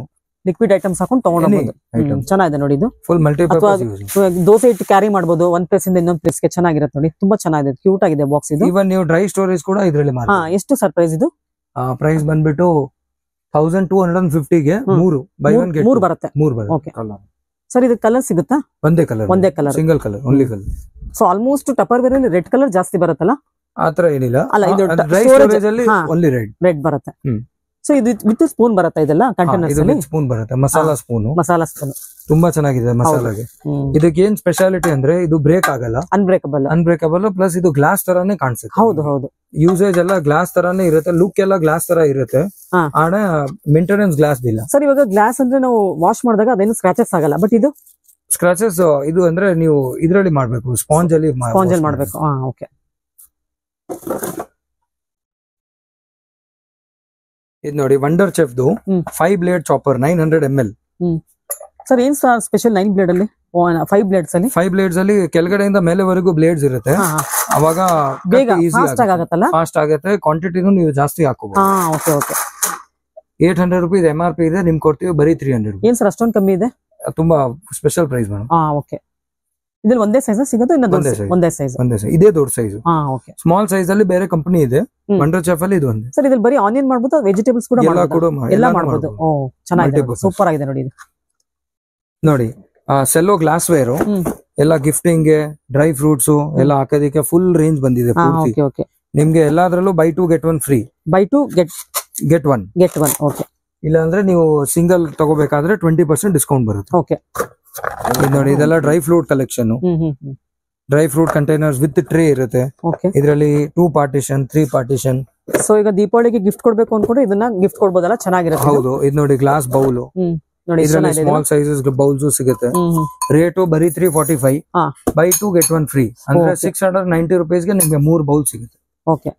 ಲಿಕ್ವಿಡ್ ಐಟಮ್ಸ್ ಹಾಕೊಂಡು ತಗೊಂಡ್ ಹೋಗ್ಬೋದು. ಚೆನ್ನಾಗಿದೆ ನೋಡಿ ಇದು. ಫುಲ್ ಮಲ್ಟಿಪರ್ಪಸ್ ದೋಸೆ ಇಟ್ಟು ಕ್ಯಾರಿ ಮಾಡಬಹುದು, ಒಂದ್ ಪ್ಲೇಸ್ ಇಂದ ಇನ್ನೊಂದ್ ಪ್ಲೇಸ್ ಗೆ. ಚೆನ್ನಾಗಿರುತ್ತೆ ನೋಡಿ, ತುಂಬಾ ಚೆನ್ನಾಗಿದೆ, ಕ್ಯೂಟ್ ಆಗಿದೆ ಬಾಕ್ಸ್ ಇದು. ಇವನ್ ನೀವು ಡ್ರೈ ಸ್ಟೋರೇಜ್ ಕೂಡ ಇದರಲ್ಲಿ ಮಾಡಿ. ಎಷ್ಟು ಸರ್ ಪ್ರೈಸ್ ಇದು? ಪ್ರೈಸ್ ಬಂದ್ಬಿಟ್ಟು 1250ಗೆ 3 ಬೈ 1 ಗೆಟ್ 3 ಬರುತ್ತೆ. 3 ಬರುತ್ತೆ. ಓಕೆ ಸರ್, ಇದು ಕಲರ್ ಸಿಗುತ್ತಾ? ಒಂದೇ colour single colour, only colour. So almost Tupperware ಅಲ್ಲಿ ರೆಡ್ ಕಲರ್ ಜಾಸ್ತಿ ಬರುತ್ತಲ್ಲ? ಆತರ ಏನಿಲ್ಲ, ಅಲ್ಲ ಇದು ಡ್ರೈ ಸ್ಟೋರೇಜ್ ಅಲ್ಲಿ ಓನ್ಲಿ ರೆಡ್ ಬರುತ್ತೆ. ಸೊ ಇದು ವಿತ್ ಸ್ಪೂನ್ ಬರುತ್ತೆ ಇದೆಲ್ಲ ಕಂಟೈನರ್ಸ್ ಅಲ್ಲಿ? ಸ್ಪೂನ್ ಬರುತ್ತೆ, ಮಸಾಲಾ ಸ್ಪೂನ್. ತುಂಬಾ ಚೆನ್ನಾಗಿದೆ ಮಸಾಲಾಗೆ. ಇದಕ್ಕೆ ಏನ್ ಸ್ಪೆಷಾಲಿಟಿ ಅಂದ್ರೆ ಇದು ಬ್ರೇಕ್ ಆಗಲ್ಲ, ಅನ್ಬ್ರೇಕಬಲ್ ಪ್ಲಸ್ ಇದು ಗ್ಲಾಸ್ ತರಾನೇ ಕಾಣಿಸುತ್ತೆ. ಹೌದು ಹೌದು, ಯೂಸೇಜ್ ಎಲ್ಲ ಗ್ಲಾಸ್ ತರಾನೇ ಇರುತ್ತೆ, ಲುಕ್ ಎಲ್ಲ ಗ್ಲಾಸ್ ತರ ಇರುತ್ತೆ. ಆದ್ರೆ ಮೇಂಟೆನೆನ್ಸ್ ಗ್ಲಾಸ್ ಇಲ್ಲ ಸರ್. ಇವಾಗ ಗ್ಲಾಸ್ ಅಂದ್ರೆ ನಾವು ವಾಶ್ ಮಾಡಿದಾಗ ಅದೇನು ಸ್ಕ್ರಾಚಸ್ ಆಗಲ್ಲ, ಬಟ್ ಇದು ಸ್ಕ್ರಾಚಸ್ ಇದು ಅಂದ್ರೆ ನೀವು ಇದರಲ್ಲಿ ಮಾಡ್ಬೇಕು, ಸ್ಪಾಂಜ್ ಅಲ್ಲಿ ಮಾಡ್ಬೇಕು. ಓಕೆ. ಇದು ನೋಡಿ wonder chef 5 blade chopper 900 ml. Sir ಏನ್ ಸ್ಪೆಷಲ್ 9 ಬ್ಲೇಡ್ ಅಲ್ಲಿ? 5 ಬ್ಲೇಡ್ಸ್ ಅಲ್ಲಿ 5 ಬ್ಲೇಡ್ಸ್ ಅಲ್ಲಿ ಕೆಳಗಡೆಯಿಂದ ಮೇಲೆವರೆಗೂ ಬ್ಲೇಡ್ಸ್ ಇರುತ್ತೆ. ಅವಾಗ ಬೇಗ ಫಾಸ್ಟ್ ಆಗುತ್ತೆ. ಕ್ವಾಂಟಿಟಿನೂ ನೀವು ಜಾಸ್ತಿ ಹಾಕೋಬಹುದು. Okay okay. 800 ರೂಪೀಸ್ MRP ಇದೆ, ನಿಮ್ಗೆ ಕೊಡ್ತೀವಿ ಬರೀ 300. ಏನ್ ಸರ್ ಅಷ್ಟೊಂದು ಕಮ್ಮಿ ಇದೆ? ತುಂಬಾ ಸ್ಪೆಷಲ್ ಪ್ರೈಸ್ ಮೇಡಮ್. ಓಕೆ. ಇದ್ರಲ್ಲಿ ಒಂದೇ ಸೈಜ್ ಸಿಗುತ್ತೆ? ಒಂದೇ ಸೈಜ್, ಇದೇ ದೊಡ್ಡ ಸೈಜ್. ಓಕೆ. ಸ್ಮಾಲ್ ಸೈಜ್ ಅಲ್ಲಿ ಬೇರೆ ಕಂಪನಿ ಇದೆ, ವಂಡರ್ ಚೆಫ್ ಅಲ್ಲಿ ಇದು ಒಂದೇ. ಸರ್ ಇದ್ರಲ್ಲಿ ಬರೀ ಆನಿಯನ್ ಮಾಡಬಹುದು, ವೆಜಿಟೇಬಲ್ಸ್ ಕೂಡ ಎಲ್ಲ ಮಾಡಬಹುದು. ಚೆನ್ನಾಗಿದೆ, ಸೂಪರ್ ಆಗಿದೆ ನೋಡಿ ಇದು. ನೋಡಿ ಸೆಲ್ಲೋ ಗ್ಲಾಸ್ ವೇರ್ ಎಲ್ಲ ಗಿಫ್ಟಿಂಗ್ ಗೆ, ಡ್ರೈ ಫ್ರೂಟ್ಸ್ ಎಲ್ಲ ಹಾಕೋದಕ್ಕೆ ಫುಲ್ ರೇಂಜ್ ಬಂದಿದೆ ಪೂರ್ತಿ. ನಿಮ್ಗೆ ಎಲ್ಲಾದ್ರಲ್ಲೂ buy 2 get 1 free. Buy 2 get 1. Okay. ಇಲ್ಲ ಅಂದ್ರೆ ನೀವು ಸಿಂಗಲ್ ತಗೋಬೇಕಾದ್ರೆ 20% ಡಿಸ್ಕೌಂಟ್ ಬರುತ್ತೆ. ಓಕೆ. ನೋಡಿ ಇದೆಲ್ಲ dry fruit collection. Dry fruit containers with tray ಇರುತ್ತೆ. ಇದರಲ್ಲಿ 2 ಪಾರ್ಟಿಷನ್ 3 ಪಾರ್ಟಿಷನ್. ಸೊ ಈಗ ದೀಪಾವಳಿಗೆ ಗಿಫ್ಟ್ ಕೊಡ್ಬೇಕು ಅನ್ಕೊಂಡ್ರೆ ಇದನ್ನ ಗಿಫ್ಟ್ ಕೊಡ್ಬೋದಲ್ಲ, ಚೆನ್ನಾಗಿರುತ್ತೆ. ಹೌದು. ಇದು ನೋಡಿ ಗ್ಲಾಸ್ ಬೌಲ್, ಇದರಲ್ಲಿ ಸ್ಮಾಲ್ ಸೈಜಸ್ ಬೌಲ್ಸ್ ಸಿಗುತ್ತೆ. ರೇಟು ಬರೀ 345, ಬೈ 2 get 1 ಫ್ರೀ. ಅಂದ್ರೆ 690 ರೂಪೀಸ್ಗೆ ನಿಮ್ಗೆ 3 ಬೌಲ್ ಸಿಗುತ್ತೆ. ಓಕೆ.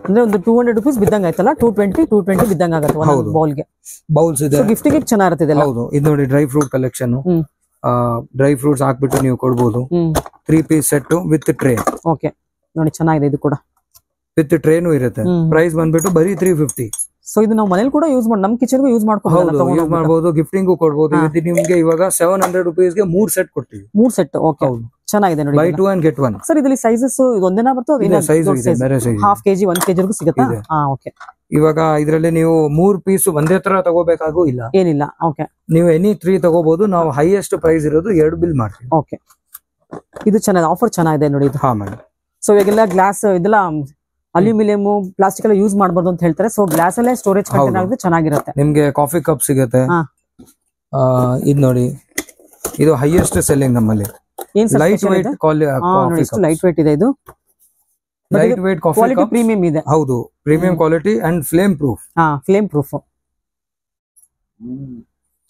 ಅಂದ್ರೆ ಒಂದು 200 ರೂಪೀಸ್ ಬಿದ್ದಂಗ ಆಯ್ತಲ್ಲ, 220 ಬಿದ್ದಂಗ ಆಗುತ್ತೆ ಒಂದು ಬೌಲ್ಗೆ. ಬೌಲ್ಸ್ ಇದೆ, ಗಿಫ್ಟಿಗೆ ಚೆನ್ನಾಗಿರುತ್ತೆ. ಹೌದು. ಇದು ನೋಡಿ dry fruit collection. Dry fruits ಹಾಕ್ಬಿಟ್ಟು ನೀವು ಕೊಡ್ಬೋದು. 3 piece set with tray. Okay ನೋಡಿ, ಚೆನ್ನಾಗಿದೆ ಇದು ಕೂಡ. ವಿತ್ ಟ್ರೇನು ಇರುತ್ತೆ. ಪ್ರೈಸ್ ಬಂದ್ಬಿಟ್ಟು ಬರೀ 350. ಸೊ ಇದು ನಾವು ಮನೇಲಿ ಕೂಡ ಯೂಸ್ ಮಾಡಿ, ನಮ್ ಕಿಚನ್ ಯೂಸ್ ಮಾಡಬಹುದು, ಗಿಫ್ಟಿಂಗ್ ಕೊಡ್ಬೋದು. ನಿಮ್ಗೆ ಇವಾಗ 700 ರೂಪೀಸ್ಗೆ 3 ಸೆಟ್ ಕೊಡ್ತೀವಿ. 3 ಸೆಟ್. ಓಕೆ, ಚೆನ್ನಾಗಿದೆ ನೋಡಿ. By 2 and get 1. ಸರ್ ಇದರಲ್ಲಿ ಸೈಜಸ್ ಒಂದೇನಾ ಬರ್ತದೆ? ಹಾಫ್ ಕೆಜಿ 1 kg ಸಿಗುತ್ತಾ? ಓಕೆ. ಇವಾಗ ಇದರಲ್ಲಿ ನೀವು 3 ಪೀಸ್ ಒಂದೇ ತರ ತಗೋಬೇಕಾಗೂ ಇಲ್ಲ, ಏನಿಲ್ಲ. ಓಕೆ. ನೀವು ಎನಿ 3 ತಗೋಬಹುದು. ನಾವು ಹೈಯೆಸ್ಟ್ ಪ್ರೈಸ್ ಇರೋದು 2 ಬಿಲ್ ಮಾಡ್ತೀವಿ. ಓಕೆ. ಇದು ಚೆನ್ನಾಗಿದೆ, ಆಫರ್ ಚೆನ್ನಾಗಿದೆ ನೋಡಿ ಇದು. ಹಾ ಮೇಡಮ್. ಸೊ ಇವಾಗೆಲ್ಲ ಗ್ಲಾಸ್ ಇದೆಲ್ಲ ಅಲ್ಯೂಮಿನಿಯಂ ಪ್ಲಾಸ್ಟಿಕ್ ಎಲ್ಲ ಯೂಸ್ ಮಾಡಬಾರ್ದು ಅಂತ ಹೇಳ್ತಾರೆ. ಸೊ ಗ್ಲಾಸ್ ಅಲ್ಲೇ ಸ್ಟೋರೇಜ್ ಕಂಟೈನರ್ ಚೆನ್ನಾಗಿರುತ್ತೆ. ನಿಮ್ಗೆ ಕಾಫಿ ಕಪ್ ಸಿಗುತ್ತೆ. ಇದು ನೋಡಿ, ಇದು ಹೈಯೆಸ್ಟ್ ಸೆಲ್ಲಿಂಗ್ ನಮ್ಮಲ್ಲಿ. ಲೈಟ್ ವೇಟ್ ಲೈಟ್ ವೇಟ್ ಇದೆ ಇದು. Light weight coffee quality premium ಇದೆ. ಹೌದು, premium quality and flame proof. Flame proof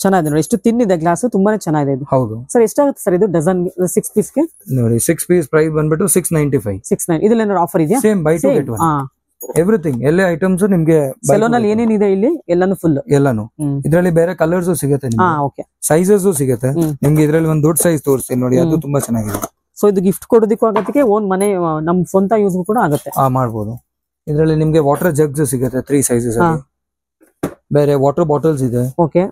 ಚೆನ್ನಾಗಿದೆ ನೋಡಿ. ಎಷ್ಟು ತಿನ್ನಿದೆ ಗ್ಲಾಸ್, ತುಂಬಾನೇ ಚೆನ್ನಾಗಿದೆ ಇದು. ಹೌದು ಸರ್, ಎಷ್ಟಾಗುತ್ತೆ ಸರ್ ಇದು ಡಜನ್ 6 ಪೀಸ್ಗೆ? ನೋಡಿ 6 ಪೀಸ್ ಪ್ರೈಸ್ ಬಂದ್ಬಿಟ್ಟು 695. 69. ಇದ್ರಲ್ಲಿ ಏನಾದ್ರು ಆಫರ್ ಇದೆಯಾ? Same by 2 get 1. ಎವ್ರಿಥಿಂಗ್, ಎಲ್ಲ ಐಟಮ್ಸ್ ನಿಮ್ಗೆ ಸೆಲೂನ್ ಅಲ್ಲಿ ಏನೇನಿದೆ ಇಲ್ಲಿ ಎಲ್ಲಾನು ಫುಲ್. ಎಲ್ಲಾನು ಇದರಲ್ಲಿ ಬೇರೆ ಕಲರ್ಸ್ ಸಿಗುತ್ತೆ ನಿಮ್ಗೆ, ಸೈಜಸ್ ಸಿಗುತ್ತೆ ನಿಮ್ಗೆ. ಇದರಲ್ಲಿ ಒಂದು ದೊಡ್ಡ ಸೈಜ್ ತೋರಿಸ್ತೀನಿ ನೋಡಿ, ಅದು ತುಂಬಾ ಚೆನ್ನಾಗಿದೆ. ಸೊ ಇದು ಗಿಫ್ಟ್ ಕೊಡೋದಕ್ಕೂ ಆಗತ್ತೆ, ಓನ್ ಮನೆ ನಮ್ ಸ್ವಂತ ಯೂಸ್ ಕೂಡ ಆಗುತ್ತೆ. ಮಾಡ್ಬೋದು. ಇದರಲ್ಲಿ ನಿಮ್ಗೆ ವಾಟರ್ ಜಗ್ಸ್ ಸಿಗುತ್ತೆ 3 ಸೈಜಸ್ ಅಲ್ಲಿ. ಬೇರೆ ವಾಟರ್ ಬಾಟಲ್ಸ್ ಇದೆ. ಓಕೆ.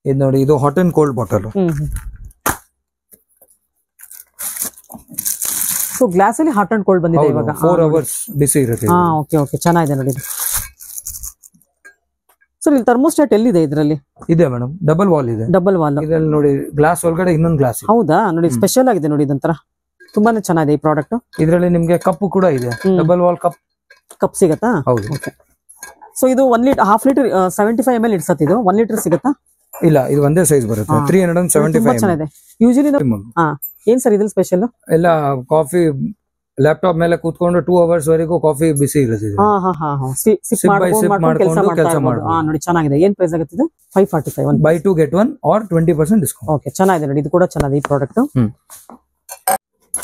ಇದು ನೋಡಿ, ಇದು hot and cold bottle. So glass ಅಲ್ಲಿ ಹಾಟ್ ಅಂಡ್ ಕೋಲ್ಡ್ ಬಂದಿದೆ ಇವಾಗ. 4 hours ಬಿಸಿ ಇರುತ್ತೆ. ಓಕೆ ಓಕೆ, ಚೆನ್ನಾಗಿದೆ ನೋಡಿ. ಸರ್ ಇಲ್ಲಿ ಥರ್ಮೋಸ್ಟಾಟ್ ಎಲ್ಲಿದೆ? ಇದರಲ್ಲಿ ಇದೆ ಮೇಡಮ್, ಡಬಲ್ ವಾಲ್ ಇದೆ. Double wall. ಇದರಲ್ಲಿ ನೋಡಿ ಗ್ಲಾಸ್ ಒಳಗಡೆ ಇನ್ನೊಂದು ಗ್ಲಾಸ್. ಹೌದಾ? ನೋಡಿ ಸ್ಪೆಷಲ್ ಆಗಿದೆ ನೋಡಿ, ಇದೊಂತರ ತುಂಬಾನೇ ಚೆನ್ನಾಗಿದೆ ಈ ಪ್ರಾಡಕ್ಟ್. ಇದರಲ್ಲಿ ನಿಮ್ಗೆ ಕಪ್ ಕೂಡ ಇದೆ, ಡಬಲ್ ವಾಲ್ ಕಪ್ ಸಿಗತ್ತಾ? ಹೌದು. ಸೊ ಇದು 1 ಲೀಟರ್, ಹಾಫ್ ಲೀಟರ್ 75 ml ಇಡ್ಸತ್. ಇದು 1 ಲೀಟರ್ ಸಿಗತ್ತಾ? ಇಲ್ಲ, ಇದು ಒಂದೇ ಸೈಜ್ ಬರುತ್ತೆ. 375. ಚೆನ್ನಾಗಿದೆ. ಯೂಶಲಿ ಏನ್ ಸರ್ ಇದ್ರಲ್ಲಿ ಸ್ಪೆಷಲ್? ಎಲ್ಲ ಕಾಫಿ ಲ್ಯಾಪ್ಟಾಪ್ ಮೇಲೆ ಕೂತ್ಕೊಂಡು 2 ಅವರ್ಸ್ ವರೆಗೂ ಕಾಫಿ ಬಿಸಿ ಇರುತ್ತೆ. ಕೆಲಸ ಮಾಡ್ಬೋದು. ನೋಡಿ ಚೆನ್ನಾಗಿದೆ. ಏನ್ ಪ್ರೈಸ್ ಆಗುತ್ತೆ ಇದು? 545. By 2 get 1 or 20% discount. Okay, ಚೆನ್ನಾಗಿದೆ ನೋಡಿ. ಇದು ಕೂಡ ಚೆನ್ನಾಗಿದೆ ಈ ಪ್ರಾಡಕ್ಟ್.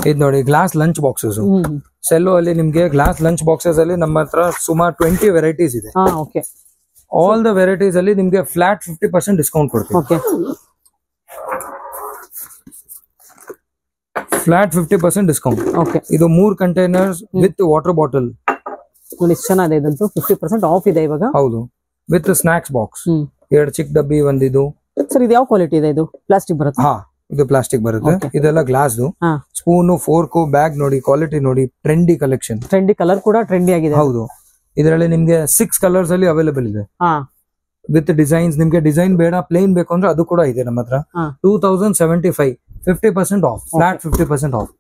ಇದು ನೋಡಿ ಗ್ಲಾಸ್ ಲಂಚ್ ಬಾಕ್ಸಸ್. ಸೆಲ್ಲೋ ಅಲ್ಲಿ ನಿಮ್ಗೆ ಗ್ಲಾಸ್ ಲಂಚ್ ಬಾಕ್ಸಸ್ ಅಲ್ಲಿ ನಮ್ಮ ಹತ್ರ ಸುಮಾರು 20 ವೆರೈಟೀಸ್ ಇದೆ. ಓಕೆ, ಆಲ್ ದ ವೆರೈಟೀಸ್ ಅಲ್ಲಿ ನಿಮ್ಗೆ ಫ್ಲಾಟ್ 50% ಡಿಸ್ಕೌಂಟ್ ಕೊಡ್ತೀವಿ. Okay, flat 50% discount. ಓಕೆ, ಇದು 3 ಕಂಟೈನರ್ಸ್ ವಿತ್ ವಾಟರ್ ಬಾಟಲ್. ನೋಡಿ ಚೆನ್ನಾಗಿದೆ. ಇದಂತೂ 50% ಆಫ್ ಇದೆ ಇವಾಗ. ಹೌದು, ವಿತ್ ಸ್ನಾಕ್ಸ್ ಬಾಕ್ಸ್. 2 ಚಿಕ್ಕ ಡಬ್ಬಿ ಒಂದಿದು. ಸರ್ ಇದು ಯಾವ ಕ್ವಾಲಿಟಿ ಇದೆ? ಇದು ಪ್ಲಾಸ್ಟಿಕ್ ಬರುತ್ತೆ? ಹಾ, ಇದು ಪ್ಲಾಸ್ಟಿಕ್ ಬರುತ್ತೆ. ಇದೆಲ್ಲ ಗ್ಲಾಸ್. ಸ್ಪೂನು, ಫೋರ್ಕ್, ಬ್ಯಾಗ್ ನೋಡಿ, ಕ್ವಾಲಿಟಿ ನೋಡಿ, ಟ್ರೆಂಡಿ ಕಲೆಕ್ಷನ್. ಟ್ರೆಂಡಿ ಕಲರ್ ಕೂಡ ಟ್ರೆಂಡಿ ಆಗಿದೆ. ಹೌದು, ಇದರಲ್ಲಿ ನಿಮ್ಗೆ 6 ಕಲರ್ಸ್ ಅಲ್ಲಿ ಅವೈಲೇಬಲ್ ಇದೆ ವಿತ್ ಡಿಸೈನ್ಸ್. ನಿಮ್ಗೆ ಡಿಸೈನ್ ಬೇಡ, ಪ್ಲೇನ್ ಬೇಕು ಅಂದ್ರೆ ಅದು ಕೂಡ ಇದೆ ನಮ್ಮ ಹತ್ರ. 2075, 50% ಆಫ್, ಫ್ಲಾಟ್ 50% ಆಫ್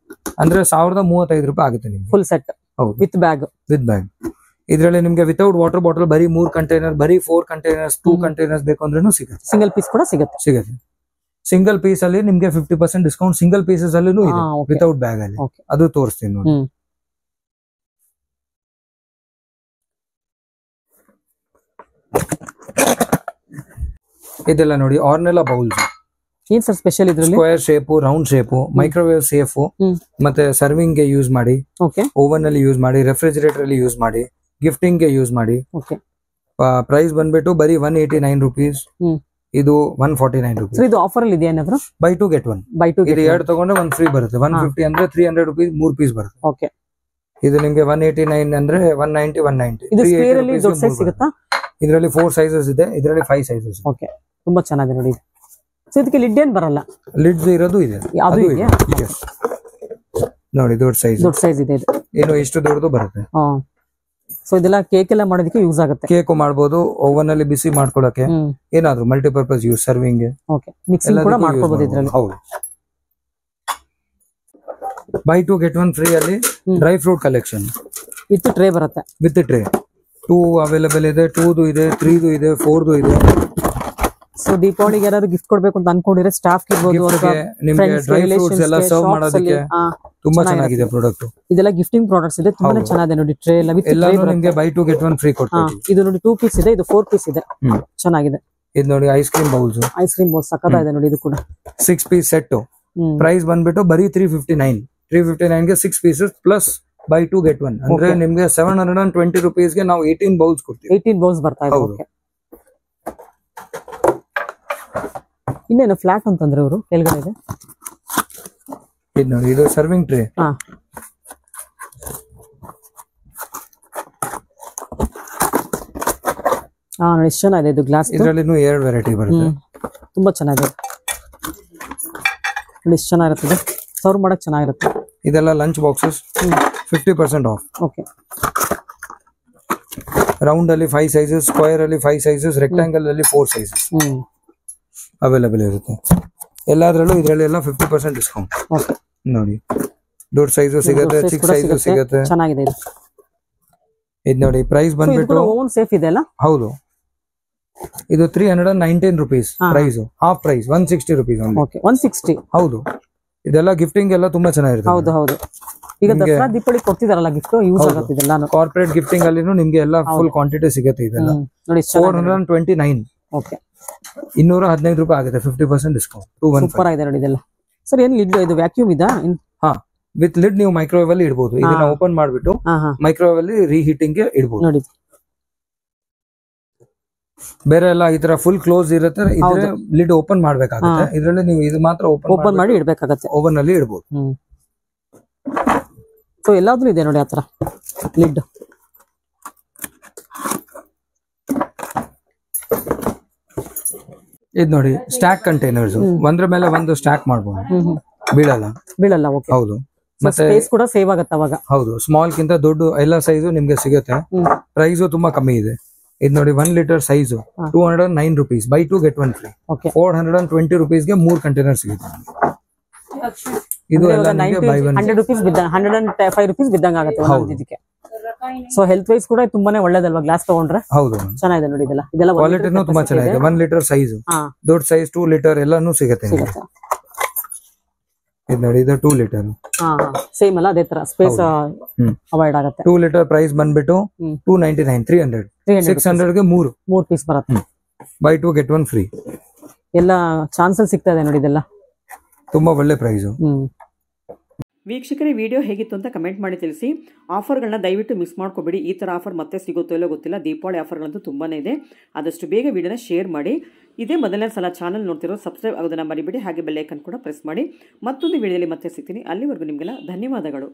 ಅಂದ್ರೆ 1035 ರೂಪಾಯಿ ಆಗುತ್ತೆ ನಿಮ್ಗೆ ಫುಲ್ ಸೆಟ್. ಹೌದು, ವಿತ್ ಬ್ಯಾಗ್. ಇದರಲ್ಲಿ ನಿಮ್ಗೆ ವಿತೌಟ್ ವಾಟರ್ ಬಾಟಲ್ ಬರೀ 3 ಕಂಟೈನರ್, ಬರೀ 4 ಕಂಟೈನರ್ಸ್, 2 ಕಂಟೈನರ್ಸ್ ಬೇಕು ಅಂದ್ರೂ ಸಿಗುತ್ತೆ. ಸಿಂಗಲ್ ಪೀಸ್ ಕೂಡ ಸಿಗುತ್ತೆ. ಸಿಂಗಲ್ ಪೀಸ್ ಅಲ್ಲಿ ನಿಮ್ಗೆ 50% ಡಿಸ್ಕೌಂಟ್. ಸಿಂಗಲ್ ಪೀಸಸ್ ಅಲ್ಲಿ ವಿತೌಟ್ ಬ್ಯಾಗ್ ಅಲ್ಲಿ ಅದು ತೋರಿಸ್ತೀನಿ ನೋಡಿ. ಇದೆಲ್ಲ ನೋಡಿ ಆರ್ನೆಲ್ಲಾ ಬೌಲ್ಸ್. ಏನ್ ಸರ್ ಸ್ಪೆಷಲ್ ಇದ್ರಲ್ಲಿ? Square shape, round shape, microwave safe, ಮತ್ತೆ ಸರ್ವಿಂಗ್ ಗೆ ಯೂಸ್ ಮಾಡಿ, ಓವನ್ ಅಲ್ಲಿ ಯೂಸ್ ಮಾಡಿ, ರೆಫ್ರಿಜರೇಟರ್ ಅಲ್ಲಿ ಯೂಸ್ ಮಾಡಿ, ಗಿಫ್ಟಿಂಗ್ ಗೆ ಯೂಸ್ ಮಾಡಿ. ಪ್ರೈಸ್ ಬಂದ್ಬಿಟ್ಟು ಬರೀ 189 ರುಪೀಸ್. ಇದು 149 ರುಪೀಸ್. ಇದು ಆಫರ್ ಅಲ್ಲಿ ಇದೆಯಾ ಏನಾದ್ರು? By 2 get 1. ಇದು 2 ತಗೊಂಡ್ರೆ 1 ಫ್ರೀ ಬರುತ್ತೆ. 150 ಅಂದ್ರೆ 300 ರುಪೀಸ್ 3 ಪೀಸ್ ಬರುತ್ತೆ. ಓಕೆ, ಇದು ನಿಮ್ಗೆ 189 ಅಂದ್ರೆ 190, 190. ಇದು ಸ್ಕ್ವೇರ್ ಅಲ್ಲಿ ದೊಡ್ಡ ಸೈಜ್ ಸಿಗುತ್ತಾ? ಇದರಲ್ಲಿ 4 ಸೈಜಸ್ ಇದೆ, ಇದರಲ್ಲಿ 5 ಸೈಜಸ್. ಓಕೆ, ತುಂಬಾ ಚೆನ್ನಾಗಿದೆ ನೋಡಿ. ಸೊ ಇದಕ್ಕೆ ಲಿಡ್ ಏನ್ ಬರಲ್ಲ? ಲಿಡ್ಸ್ ಇರೋದು ಇದೆ. ಅದು ಇದೆಯಾ? ನೋಡಿ ದೊಡ್ಡ ಸೈಜ್ ಇದೆ ಇದು. ಏನು ಇಷ್ಟು ದೊಡ್ಡದು ಬರುತ್ತೆ. ಸೊ ಇದೆಲ್ಲ ಕೇಕ್ ಎಲ್ಲ ಮಾಡೋದಕ್ಕೆ ಯೂಸ್ ಆಗುತ್ತೆ. ಕೇಕ್ ಮಾಡಬಹುದು, ಓವನ್ ಅಲ್ಲಿ ಬಿಸಿ ಮಾಡ್ಕೊಳ್ಳೋಕೆ, ಏನಾದ್ರು ಮಲ್ಟಿಪರ್ಪಸ್ ಯೂಸ್, ಸರ್ವಿಂಗ್, ಮಿಕ್ಸಿಂಗ್ ಕೂಡ ಮಾಡ್ಕೊಬಹುದು ಇದರಲ್ಲಿ. ಹೌದು. ಬೈ 2 get 1 ಫ್ರೀ ಅಲ್ಲಿ dry fruit collection with tray ಬರುತ್ತೆ. ವಿತ್ ಟ್ರೇ 2 ಅವೈಲೇಬಲ್ ಇದೆ, 2 ಇದೆ, 3 ಇದೆ, 4 ಇದೆ. ಸೊ ದೀಪಾವಳಿಗೆ ಯಾರಾದ್ರು ಗಿಫ್ಟ್ ಕೊಡ್ಬೇಕು ಅಂತ ಅನ್ಕೊಂಡಿದ್ರೆ ಸ್ಟಾಫ್ ಇರ್ಬೋದು, ನಿಮಗೆ ಡ್ರೈ ಫ್ರೂಟ್ಸ್ ಎಲ್ಲ ಸರ್ವ್ ಮಾಡೋದಕ್ಕೆ ತುಂಬಾ ಚೆನ್ನಾಗಿದೆ ಪ್ರಾಡಕ್ಟ್. ಇದೆಲ್ಲ ಗಿಫ್ಟಿಂಗ್ ಪ್ರಾಡಕ್ಟ್ಸ್ ಇದೆ, ತುಂಬಾ ಚೆನ್ನಾಗಿದೆ ನೋಡಿ. ಟ್ರೇ ಎಲ್ಲ ವಿತ್ ಎಲ್ಲ ನಿಮಗೆ ಬೈ 2 get 1 ಫ್ರೀ ಕೊಡ್ತೀವಿ. ಇದು ನೋಡಿ 2 ಪೀಸ್ ಇದೆ, ಇದು 4 ಪೀಸ್ ಇದೆ. ಚೆನ್ನಾಗಿದೆ. ಇದು ನೋಡಿ ಐಸ್ ಕ್ರೀಮ್ ಬೌಲ್ಸ್. ಸಕ್ಕತ್ತಾಗಿದೆ ನೋಡಿ. ಇದು ಕೂಡ 6 ಪೀಸ್ ಸೆಟ್. ಪ್ರೈಸ್ ಬಂದ್ಬಿಟ್ಟು ಬರೀ 359 ಗೆ 6 ಪೀಸಸ್ ಪ್ಲಸ್ ಬೈ 2 get 1 ಅಂದ್ರೆ ನಿಮ್ಗೆ 720 ರುಪೀಸ್ ಗೆ ನಾವು 18 ಬೌಲ್ಸ್ ಕೊಡ್ತೀವಿ. 18 ಬೌಲ್ಸ್ ಬರ್ತಾ ಇದೆ. ಓಕೆ, ಇನ್ನೇನು ಫ್ಲಾಟ್ ಅಂತಂದ್ರೆ ಅವರು ಕೆಳಗಡೆ ಇದೆ. ಇದು ನೋಡಿ, ಇದು ಸರ್ವಿಂಗ್ ಟ್ರೇ. ನೋಡಿ ಎಷ್ಟು ಚೆನ್ನಾಗಿದೆ ಇದು ಗ್ಲಾಸ್. ಇದರಲ್ಲಿ 2 ವೆರೈಟಿ ಬರುತ್ತೆ. ತುಂಬಾ ಚೆನ್ನಾಗಿದೆ ನೋಡಿ, ಎಷ್ಟು ಚೆನ್ನಾಗಿರುತ್ತೆ. ಸರ್ವ್ ಮಾಡಕ್ ಚೆನ್ನಾಗಿರುತ್ತೆ. ಇದೆಲ್ಲ lunch boxes 50% of. Okay, round ಅಲ್ಲಿ 5 ಸೈಜಸ್, ಸ್ಕ್ವೇರ್ ಅಲ್ಲಿ 5 ಸೈಜಸ್, ರೆಕ್ಟಾಂಗಲ್ ಅಲ್ಲಿ 4 ಸೈಜಸ್ ಅವೈಲೇಬಲ್ ಇರುತ್ತೆ. ಎಲ್ಲಾದ್ರಲ್ಲೂ ಇದರಲ್ಲಿ ಎಲ್ಲ 50% ಡಿಸ್ಕೌಂಟ್. ನೋಡಿ ದೊಡ್ಡ ಸೈಜ್ ಸಿಗುತ್ತೆ, ಚಿಕ್ಕ ಸೈಜ್ ಸಿಗುತ್ತೆ. ಚೆನ್ನಾಗಿದೆ ಇದು. ಇದು ನೋಡಿ ಪ್ರೈಸ್ ಬಂದ್ಬಿಟ್ಟು ಓವನ್ ಸೇಫ್ ಇದೆ ಅಲ್ಲ? ಹೌದು, ಇದು 319 rupees price. Half price 160 rupees. Okay, 160. ಹೌದು, ಇದೆಲ್ಲ ಗಿಫ್ಟಿಂಗ್ ಎಲ್ಲ ತುಂಬಾ ಚೆನ್ನಾಗಿರುತ್ತೆ. ಹೌದು ಹೌದು. ಈಗ ದಸರಾ ದೀಪಾವಳಿ ಕೊಡ್ತಿದಾರಲ್ಲ ಗಿಫ್ಟ್, ಯೂಸ್ ಆಗುತ್ತೆ ಇದೆಲ್ಲ. ಕಾರ್ಪೊರೇಟ್ ಗಿಫ್ಟಿಂಗ್ ಅಲ್ಲಿ ನಿಮ್ಗೆ ಎಲ್ಲ ಫುಲ್ ಕ್ವಾಂಟಿಟಿ ಸಿಗುತ್ತೆ. ಇದೆಲ್ಲ ನೋಡಿ 429. ಓಕೆ, 215 ರೂಪಾಯಿ ಆಗುತ್ತೆ, 50% ಡಿಸ್ಕೌಂಟ್. ಸೂಪರ್ ಆಗಿದೆ ನೋಡಿ ಇದೆಲ್ಲ. ಸರ್ ಏನ್ ಲಿಡ್ ಇದು? ವ್ಯಾಕ್ಯೂಮ್ ಇದಾ? ಹಾ, ವಿತ್ ಲಿಡ್ ನೀವು ಮೈಕ್ರೋವೇವ್ ಅಲ್ಲಿ ಇಡಬಹುದು. ಇದನ್ನ ಓಪನ್ ಮಾಡ್ಬಿಟ್ಟು ಮೈಕ್ರೋವೇವ್ ಅಲ್ಲಿ ರೀಹೀಟಿಂಗ್ ಗೆ ಇಡಬಹುದು. ನೋಡಿ ಬೇರೆ ಎಲ್ಲ ಈ ತರ ಫುಲ್ ಕ್ಲೋಸ್ ಇರುತ್ತೆ, ಇದ್ರೆ ಲಿಡ್ ಓಪನ್ ಮಾಡ್ಬೇಕಾಗುತ್ತೆ. ಇದರಲ್ಲಿ ನೀವು ಇದು ಮಾತ್ರ ಓಪನ್ ಮಾಡಿ ಇಡಬೇಕಾಗುತ್ತೆ. ಓವನ್ ಅಲ್ಲಿ ಇಡಬಹುದು. ಸೊ ಎಲ್ಲಾದ್ರೂ ಇದೆ ನೋಡಿ ಆತರ ಲಿಡ್. ಇದು ನೋಡಿ ಸ್ಟ್ಯಾಕ್ ಕಂಟೈನರ್ಸ್, ಒಂದ್ರ ಮೇಲೆ ಒಂದು ಸ್ಟ್ಯಾಕ್ ಮಾಡಬಹುದು, ಬೀಳಲ್ಲ. ಹೌದು, ಮತ್ತೆ ಸ್ಪೇಸ್ ಕೂಡ ಸೇವ್ ಆಗುತ್ತೆ ಅವಾಗ. ಹೌದು, ಸ್ಮಾಲ್ ಕಿಂತ ದೊಡ್ಡ ಎಲ್ಲ ಸೈಜ್ ನಿಮ್ಗೆ ಸಿಗುತ್ತೆ. ಪ್ರೈಸ್ ತುಂಬಾ ಕಮ್ಮಿ ಇದೆ. ಇದು ನೋಡಿ 1 litre size 209 rupees. By 2 get 1 free. 420 rupees ಗೆ 3 ಕಂಟೈನರ್ ಸಿಗುತ್ತೆ. ಇದು ಎಲ್ಲ ನಿಮಗೆ ಬೈ 100 ರುಪೀಸ್ ಬಿದ್ದಂಗ, 105 ರುಪೀಸ್ ಬಿದ್ದಂಗ ಆಗುತ್ತೆ ಇದಕ್ಕೆ. ಸೊ ಹೆಲ್ತ್ ವೈಸ್ ಕೂಡ ತುಂಬಾನೇ ಒಳ್ಳೇದಲ್ವಾ ಗ್ಲಾಸ್ ತಗೊಂಡ್ರೆ? ಹೌದು, ಚೆನ್ನಾಗಿದೆ ನೋಡಿ. ಇದೆಲ್ಲ ಕ್ವಾಲಿಟಿನೂ ತುಂಬಾ ಚೆನ್ನಾಗಿದೆ. 1 ಲೀಟರ್ ಸೈಜ್, ದೊಡ್ಡ ಸೈಜ್ 2 ಲೀಟರ್ ಎಲ್ಲಾನು ಸಿಗುತ್ತೆ. ಇದು ನೋಡಿ ಇದು 2 ಲೀಟರ್. ಸೇಮ್ ಅಲ್ಲ, ಅದೇ ತರ ಸ್ಪೇಸ್ ಅವಾಯ್ಡ್ ಆಗುತ್ತೆ. 2 ಲೀಟರ್ ಪ್ರೈಸ್ ಬಂದ್ಬಿಟ್ಟು 299, 300. 600 ಗೆ 3 ಪೀಸ್ ಬರುತ್ತೆ. By 2 get 1 free. ಎಲ್ಲ ಚಾನ್ಸಲ್ ಸಿಗ್ತಾ ಇದೆ ನೋಡಿ, ಇದೆಲ್ಲ ತುಂಬಾ ಒಳ್ಳೆ ಪ್ರೈಸ್. ವೀಕ್ಷಕರೇ, ವಿಡಿಯೋ ಹೇಗಿತ್ತು ಅಂತ ಕಮೆಂಟ್ ಮಾಡಿ ತಿಳಿಸಿ. ಆಫರ್ಗಳನ್ನ ದಯವಿಟ್ಟು ಮಿಸ್ ಮಾಡ್ಕೋಬೇಡಿ. ಈ ಥರ ಆಫರ್ ಮತ್ತೆ ಸಿಗುತ್ತೋ ಇಲ್ಲೋ ಗೊತ್ತಿಲ್ಲ. ದೀಪಾವಳಿ ಆಫರ್ಗಳಂತೂ ತುಂಬಾ ಇದೆ. ಆದಷ್ಟು ಬೇಗ ವಿಡಿಯೋನ ಶೇರ್ ಮಾಡಿ. ಇದೇ ಮೊದಲನೇ ಸಲ ಚಾನಲ್ ನೋಡ್ತಿರೋ ಸಬ್ಸ್ಕ್ರೈಬ್ ಆಗೋದನ್ನ ಮರಿಬೇಡಿ. ಹಾಗೆ ಬೆಲ್ ಐಕನ್ ಕೂಡ ಪ್ರೆಸ್ ಮಾಡಿ. ಮತ್ತೊಂದು ವಿಡಿಯೋದಲ್ಲಿ ಮತ್ತೆ ಸಿಗ್ತೀನಿ. ಅಲ್ಲಿವರೆಗೂ ನಿಮಗೆಲ್ಲ ಧನ್ಯವಾದಗಳು.